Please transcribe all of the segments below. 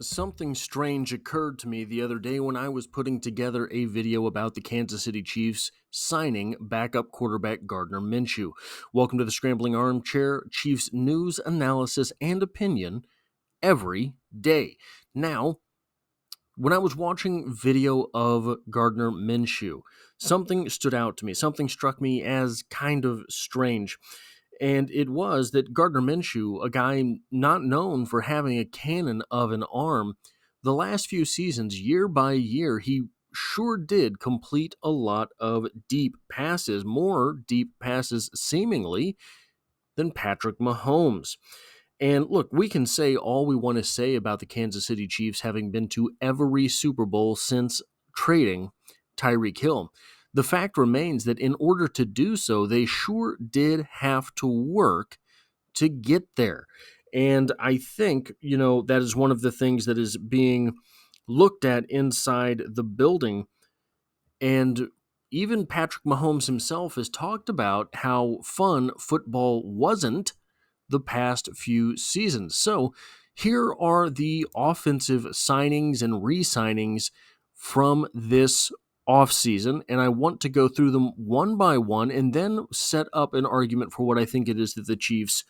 Something strange occurred to me the other day when I was putting together a video about the Kansas City Chiefs signing backup quarterback Gardner Minshew. Welcome to the Scrambling Armchair, Chiefs news, analysis, and opinion every day. Now, when I was watching video of Gardner Minshew, something stood out to me. Something struck me as kind of strange. And it was that Gardner Minshew, a guy not known for having a cannon of an arm, the last few seasons, year by year, he sure did complete a lot of deep passes, more deep passes seemingly than Patrick Mahomes. And look, we can say all we want to say about the Kansas City Chiefs having been to every Super Bowl since trading Tyreek Hill. The fact remains that in order to do so, they sure did have to work to get there. And I think, that is one of the things that is being looked at inside the building. And even Patrick Mahomes himself has talked about how fun football wasn't the past few seasons. So here are the offensive signings and re-signings from this offseason, and I want to go through them one by one and then set up an argument for what I think it is that the Chiefs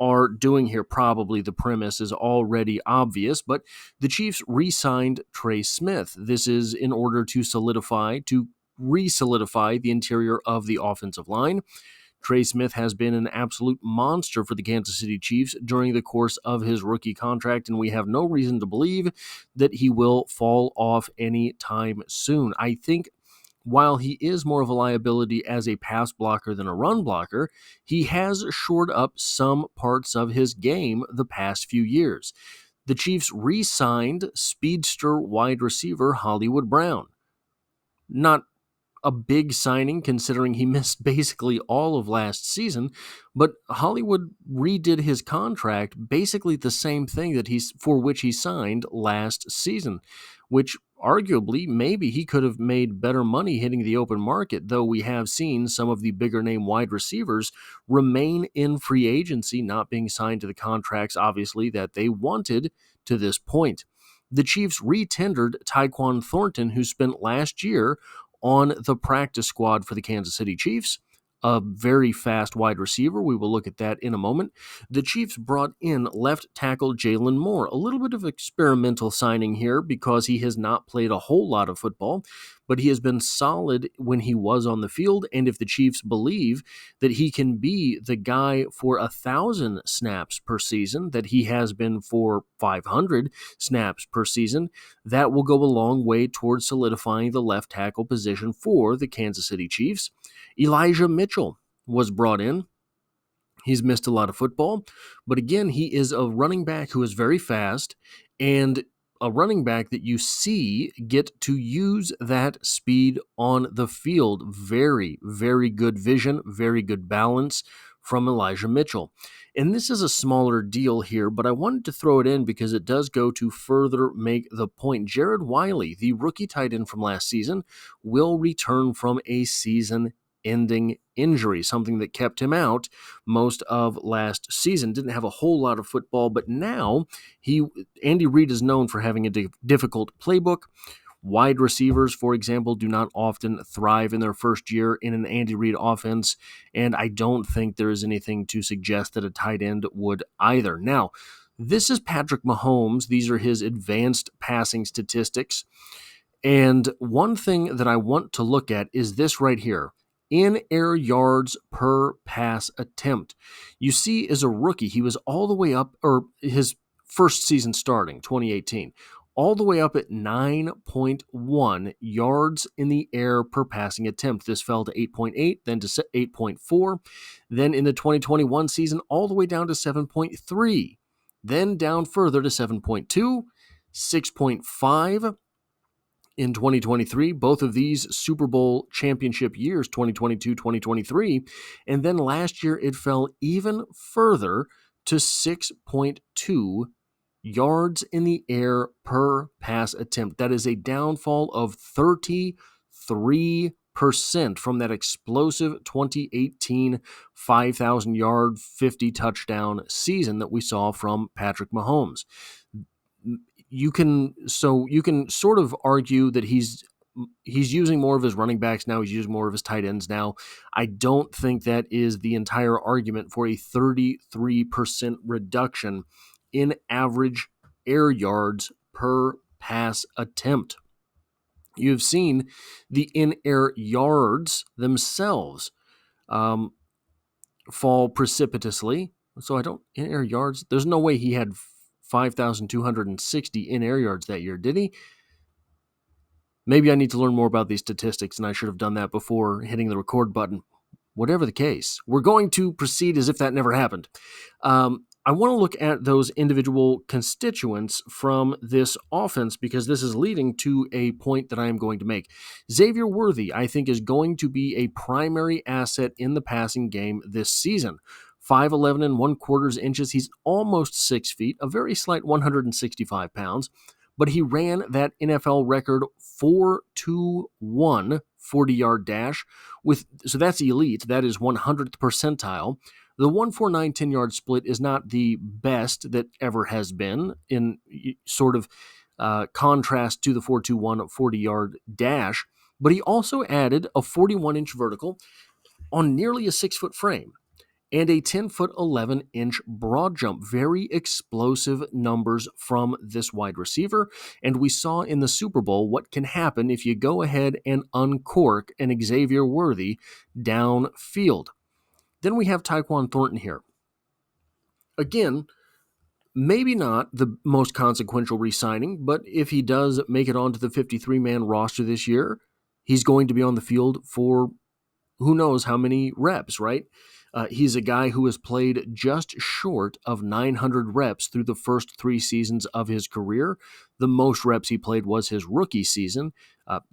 are doing here. Probably the premise is already obvious, but the Chiefs re-signed Trey Smith. This is in order to re-solidify the interior of the offensive line. Trey Smith has been an absolute monster for the Kansas City Chiefs during the course of his rookie contract, and we have no reason to believe that he will fall off anytime soon. I think while he is more of a liability as a pass blocker than a run blocker, he has shored up some parts of his game the past few years. The Chiefs re-signed speedster wide receiver Hollywood Brown. Not a big signing considering he missed basically all of last season, but Hollywood redid his contract, basically the same thing that for which he signed last season, which arguably maybe he could have made better money hitting the open market, though we have seen some of the bigger name wide receivers remain in free agency, not being signed to the contracts obviously that they wanted to this point. The Chiefs re-tendered Tyquan Thornton, who spent last year on the practice squad for the Kansas City Chiefs, a very fast wide receiver. We will look at that in a moment. The Chiefs brought in left tackle Jalen Moore, a little bit of experimental signing here because he has not played a whole lot of football, but he has been solid when he was on the field, and if the Chiefs believe that he can be the guy for 1,000 snaps per season, that he has been for 500 snaps per season, that will go a long way towards solidifying the left tackle position for the Kansas City Chiefs. Elijah Mitchell was brought in. He's missed a lot of football, but again, he is a running back who is very fast and a running back that you see get to use that speed on the field. Very, very good vision, very good balance from Elijah Mitchell. And this is a smaller deal here, but I wanted to throw it in because it does go to further make the point. Jared Wiley, the rookie tight end from last season, will return from a season-ending injury, something that kept him out most of last season. Didn't have a whole lot of football, but now Andy Reid is known for having a difficult playbook. Wide receivers, for example, do not often thrive in their first year in an Andy Reid offense, and I don't think there is anything to suggest that a tight end would either. Now, this is Patrick Mahomes. These are his advanced passing statistics, and one thing that I want to look at is this right here. In-air yards per pass attempt. You see, as a rookie, he was all the way up, or his first season starting, 2018, all the way up at 9.1 yards in the air per passing attempt. This fell to 8.8, then to 8.4, then in the 2021 season, all the way down to 7.3, then down further to 7.2, 6.5, in 2023, both of these Super Bowl championship years, 2022, 2023, and then last year it fell even further to 6.2 yards in the air per pass attempt. That is a downfall of 33% from that explosive 2018 5,000-yard, 50-touchdown season that we saw from Patrick Mahomes. you can sort of argue that he's using more of his running backs now. He's using more of his tight ends now. I don't think that is the entire argument for a 33% reduction in average air yards per pass attempt. You've seen the in-air yards themselves fall precipitously. So in-air yards, there's no way he had 5,260 in-air yards that year, did he? Maybe I need to learn more about these statistics, and I should have done that before hitting the record button. Whatever the case, we're going to proceed as if that never happened. I want to look at those individual constituents from this offense because this is leading to a point that I am going to make. Xavier Worthy, I think, is going to be a primary asset in the passing game this season. 5'11 and 1/4 inches. He's almost 6 feet, a very slight 165 pounds, but he ran that NFL record 4.21 40-yard dash so that's elite. That is 100th percentile. The 1.49 10-yard split is not the best that ever has been in sort of contrast to the 4.21 40-yard dash, but he also added a 41-inch vertical on nearly a 6-foot frame and a 10-foot 11-inch broad jump. Very explosive numbers from this wide receiver, and we saw in the Super Bowl what can happen if you go ahead and uncork an Xavier Worthy downfield. Then we have Tyquan Thornton here. Again, maybe not the most consequential re-signing, but if he does make it onto the 53-man roster this year, he's going to be on the field for who knows how many reps, right? He's a guy who has played just short of 900 reps through the first 3 seasons of his career. The most reps he played was his rookie season.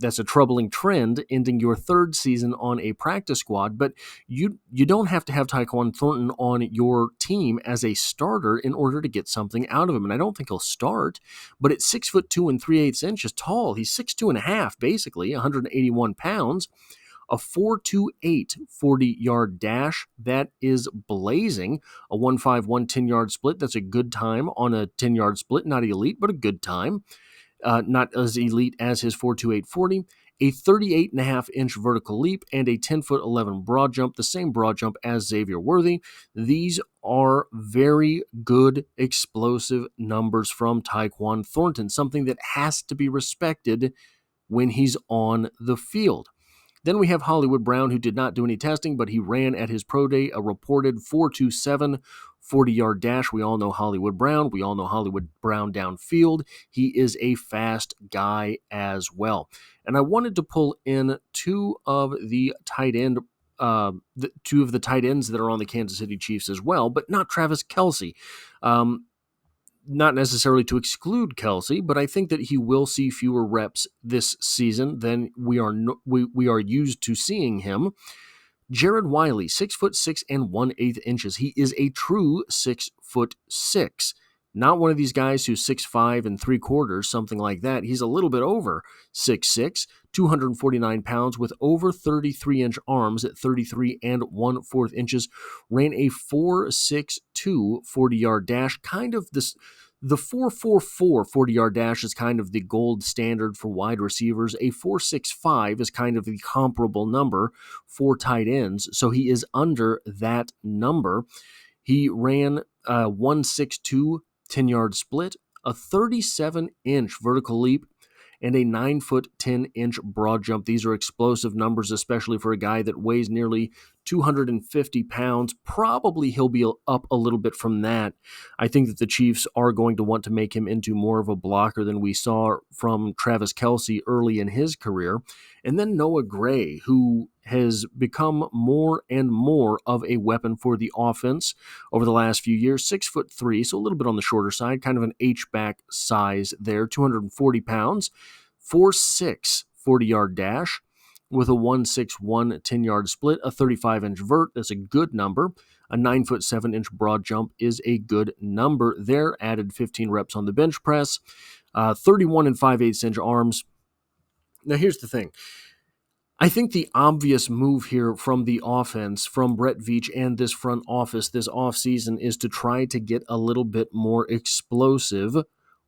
That's a troubling trend, ending your 3rd season on a practice squad, but you don't have to have Tyquan Thornton on your team as a starter in order to get something out of him, and I don't think he'll start, but at 6'2" and 3/8 inches tall, he's 6'2" and a half, basically, 181 pounds, a 4.28 40-yard dash. That is blazing. A 1.51 10-yard split. That's a good time on a 10-yard split. Not elite, but a good time. Not as elite as his 4.28 40. A 38.5-inch vertical leap and a 10-foot 11 broad jump. The same broad jump as Xavier Worthy. These are very good explosive numbers from Tyquan Thornton. Something that has to be respected when he's on the field. Then we have Hollywood Brown, who did not do any testing, but he ran at his pro day a reported 4.27 40-yard dash. We all know Hollywood Brown. We all know Hollywood Brown downfield. He is a fast guy as well. And I wanted to pull in two of the tight ends that are on the Kansas City Chiefs as well, but not Travis Kelce. Not necessarily to exclude Kelce, but I think that he will see fewer reps this season than we are used to seeing him. Jared Wiley, 6'6" and 1/8 inches. He is a true 6'6". Not one of these guys who's 6'5" and 3/4, something like that. He's a little bit over 6'6", 249 pounds with over 33-inch arms at 33 and 1/4 inches. Ran a 4.62 40-yard dash. Kind of this. The 4.44 40-yard dash is kind of the gold standard for wide receivers. A 4.65 is kind of the comparable number for tight ends, so he is under that number. He ran a 1.62 10-yard split, a 37-inch vertical leap, and a 9-foot 10-inch broad jump. These are explosive numbers, especially for a guy that weighs nearly 250 pounds. Probably he'll be up a little bit from that. I think that the Chiefs are going to want to make him into more of a blocker than we saw from Travis Kelce early in his career. And then Noah Gray, who has become more and more of a weapon for the offense over the last few years. 6'3", so a little bit on the shorter side, kind of an H-back size there, 240 pounds, 4.6 40-yard dash with a 1.61 10-yard split, a 35-inch vert. That's a good number. A 9-foot 7-inch broad jump is a good number there. Added 15 reps on the bench press, 31 and 5/8 inch arms. Now here's the thing. I think the obvious move here from the offense, from Brett Veach and this front office this offseason, is to try to get a little bit more explosive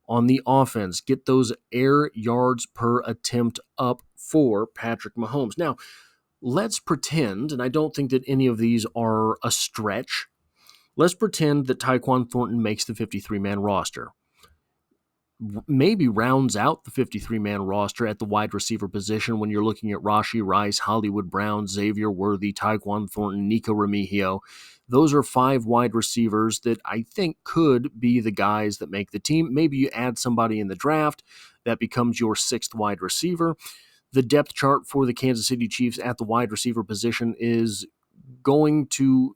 on the offense. Get those air yards per attempt up for Patrick Mahomes. Now, let's pretend, and I don't think that any of these are a stretch, let's pretend that Tyquan Thornton makes the 53-man roster. Maybe rounds out the 53-man roster at the wide receiver position when you're looking at Rashee Rice, Hollywood Brown, Xavier Worthy, Tyquan Thornton, Nico Remigio. Those are 5 wide receivers that I think could be the guys that make the team. Maybe you add somebody in the draft that becomes your 6th wide receiver. The depth chart for the Kansas City Chiefs at the wide receiver position is going to,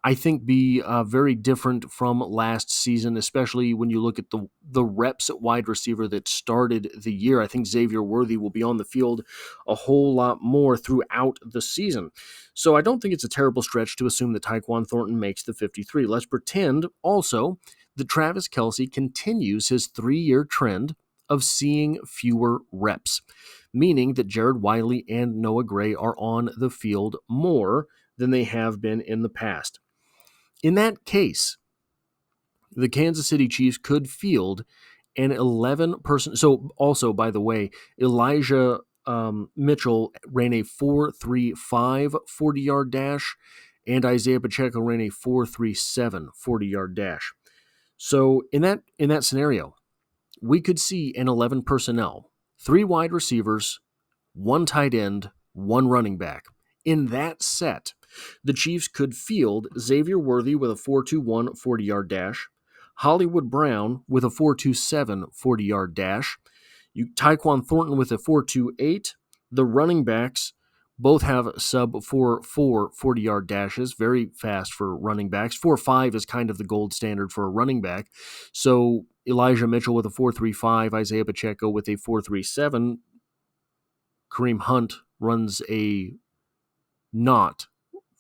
I think, be very different from last season, especially when you look at the reps at wide receiver that started the year. I think Xavier Worthy will be on the field a whole lot more throughout the season. So I don't think it's a terrible stretch to assume that Tyquan Thornton makes the 53. Let's pretend also that Travis Kelce continues his 3-year trend of seeing fewer reps, meaning that Jared Wiley and Noah Gray are on the field more than they have been in the past. In that case, the Kansas City Chiefs could field an 11-person. So also, by the way, Elijah Mitchell ran a 4.35 40-yard dash, and Isaiah Pacheco ran a 4.37 40-yard dash. So in that scenario, we could see an 11 personnel, 3 wide receivers, 1 tight end, 1 running back. In that set, the Chiefs could field Xavier Worthy with a 4.21 40-yard dash, Hollywood Brown with a 4.27 40-yard dash, Tyquan Thornton with a 4.28. The running backs both have sub 4.4 40-yard dashes, very fast for running backs. 4.5 is kind of the gold standard for a running back. So Elijah Mitchell with a 4.35, Isaiah Pacheco with a 4.37. Kareem Hunt runs a not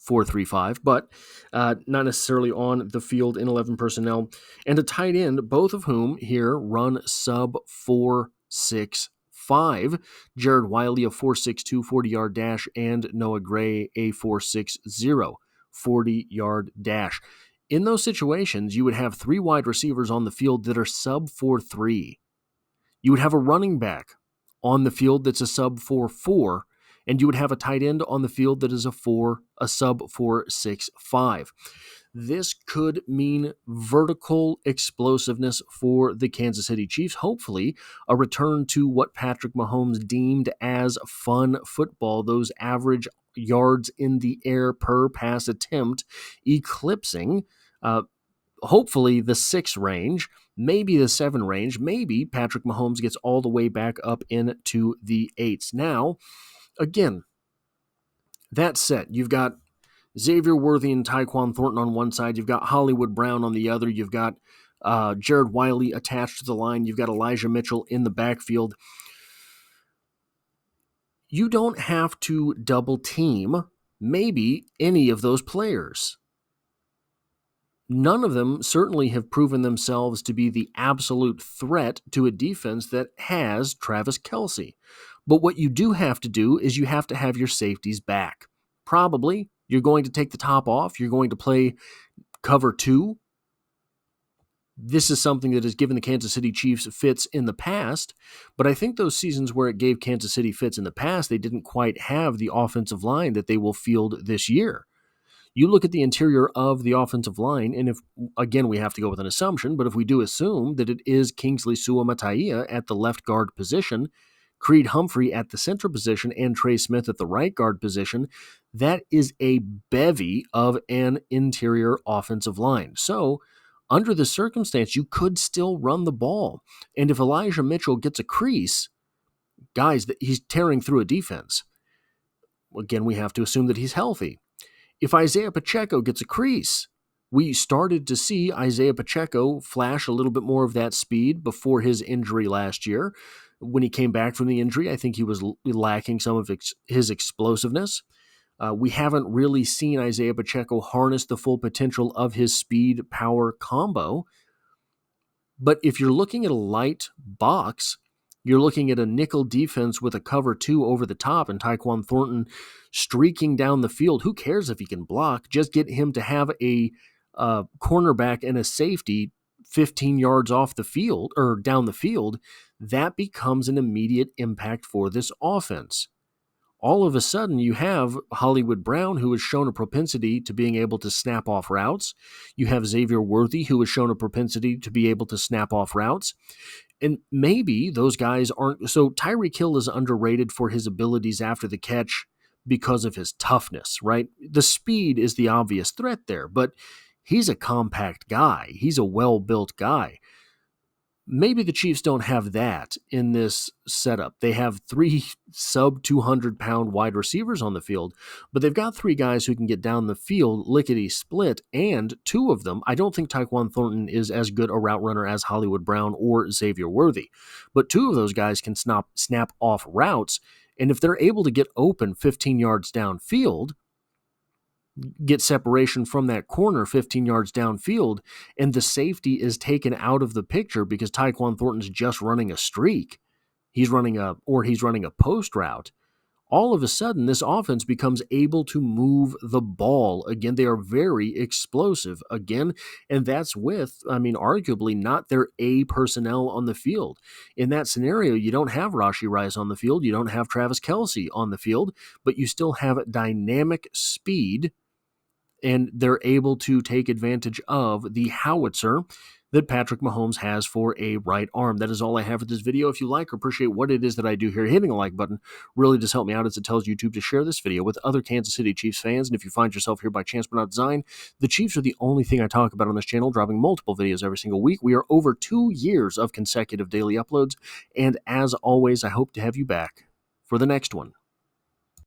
4.35, but not necessarily on the field in 11 personnel, and a tight end, both of whom here run sub 4.65. Jared Wiley a 4.62 40-yard dash, and Noah Gray a 4.60 40-yard dash. In those situations, you would have 3 wide receivers on the field that are sub 4.3. You would have a running back on the field that's a sub 4.4, and you would have a tight end on the field that is a sub 4.65. This could mean vertical explosiveness for the Kansas City Chiefs. Hopefully, a return to what Patrick Mahomes deemed as fun football, those average yards in the air per pass attempt, eclipsing hopefully the 6 range, maybe the 7 range, maybe Patrick Mahomes gets all the way back up into the 8s. Now, again, that said, you've got Xavier Worthy and Tyquan Thornton on one side, you've got Hollywood Brown on the other, you've got Jared Wiley attached to the line, you've got Elijah Mitchell in the backfield. You don't have to double team maybe any of those players. None of them certainly have proven themselves to be the absolute threat to a defense that has Travis Kelce. But what you do have to do is you have to have your safeties back. Probably you're going to take the top off. You're going to play cover 2. This is something that has given the Kansas City Chiefs fits in the past, but I think those seasons where it gave Kansas City fits in the past, they didn't quite have the offensive line that they will field this year. You look at the interior of the offensive line, and if, again, we have to go with an assumption, but if we do assume that it is Kingsley Suamataia at the left guard position, Creed Humphrey at the center position, and Trey Smith at the right guard position, that is a bevy of an interior offensive line. So, under the circumstance, you could still run the ball. And if Elijah Mitchell gets a crease, guys, he's tearing through a defense. Again, we have to assume that he's healthy. If Isaiah Pacheco gets a crease, we started to see Isaiah Pacheco flash a little bit more of that speed before his injury last year. When he came back from the injury, I think he was lacking some of his explosiveness. We haven't really seen Isaiah Pacheco harness the full potential of his speed-power combo. But if you're looking at a light box, you're looking at a nickel defense with a cover 2 over the top and Tyquan Thornton streaking down the field. Who cares if he can block? Just get him to have a cornerback and a safety 15 yards off the field or down the field, that becomes an immediate impact for this offense. All of a sudden, you have Hollywood Brown, who has shown a propensity to being able to snap off routes. You have Xavier Worthy, who has shown a propensity to be able to snap off routes. And maybe those guys aren't. So Tyreek Hill is underrated for his abilities after the catch because of his toughness, right? The speed is the obvious threat there, but he's a compact guy. He's a well-built guy. Maybe the Chiefs don't have that in this setup. They have 3 sub 200-pound wide receivers on the field, but they've got 3 guys who can get down the field lickety-split, and 2 of them, I don't think Tyquan Thornton is as good a route runner as Hollywood Brown or Xavier Worthy, but 2 of those guys can snap off routes, and if they're able to get open 15 yards downfield, get separation from that corner 15 yards downfield, and the safety is taken out of the picture because Tyquan Thornton's just running a streak. He's running a post route. All of a sudden, this offense becomes able to move the ball. Again, they are very explosive again, and that's with, arguably not their A personnel on the field. In that scenario, you don't have Rashee Rice on the field, you don't have Travis Kelce on the field, but you still have dynamic speed, and they're able to take advantage of the howitzer that Patrick Mahomes has for a right arm. That is all I have for this video. If you like or appreciate what it is that I do here, hitting the like button really does help me out, as it tells YouTube to share this video with other Kansas City Chiefs fans. And if you find yourself here by chance but not design, the Chiefs are the only thing I talk about on this channel, dropping multiple videos every single week. We are over 2 years of consecutive daily uploads, and as always, I hope to have you back for the next one.